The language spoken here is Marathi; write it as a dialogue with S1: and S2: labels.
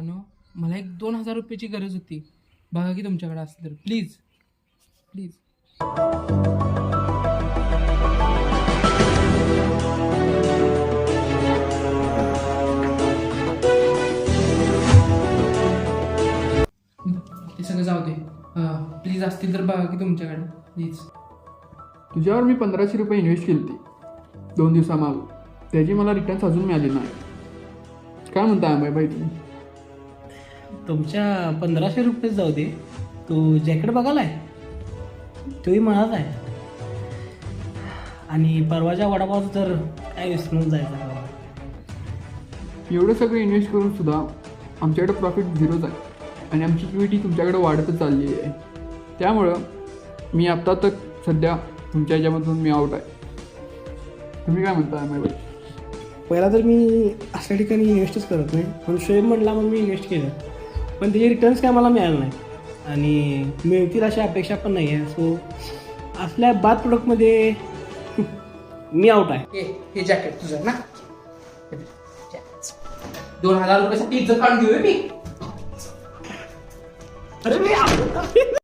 S1: मित्रांनो, मला एक 2,000 रुपयाची गरज होती. बघा की तुमच्याकडे असलं तर प्लीज प्लीज. ते सगळं जाऊ दे. प्लीज असतील तर बघा की तुमच्याकडे प्लीज.
S2: तुझ्यावर मी 1,500 रुपये इन्व्हेस्ट केली होती 2 दिवसामागं. त्याची मला रिटर्न्स अजून मिळाली नाही. काय म्हणता अमयभाई तुम्ही?
S3: तुमच्या 1,500 रुपये जाऊ दे, तो जॅकेट बघालाय तोही मनात आहे. आणि परवाच्या वडापावचं तर काय विसरून जायचं का?
S2: एवढं सगळं इन्व्हेस्ट करून सुद्धा आमच्याकडे प्रॉफिट झिरोच आहे आणि आमची इक्विटी तुमच्याकडे वाढतच चालली आहे. त्यामुळं मी आत्ता तर सध्या तुमच्या ह्याच्यामधून मी आउट आहे. तुम्ही काय म्हणता अमयभाई?
S3: पहिला तर मी अशा ठिकाणी इन्व्हेस्टच करत नाही, पण शोएब म्हटला मग मी इन्व्हेस्ट केलं, पण त्याचे रिटर्न्स काय मला मिळालं नाही आणि मिळतील अशी अपेक्षा पण नाही आहे. सो असल्या बाद प्रोडक्टमध्ये मी आउट आहे.
S1: हे जॅकेट तुझं ना, 2,000 रुपयासाठी इज्जत काढून घेऊया मी.
S3: अरे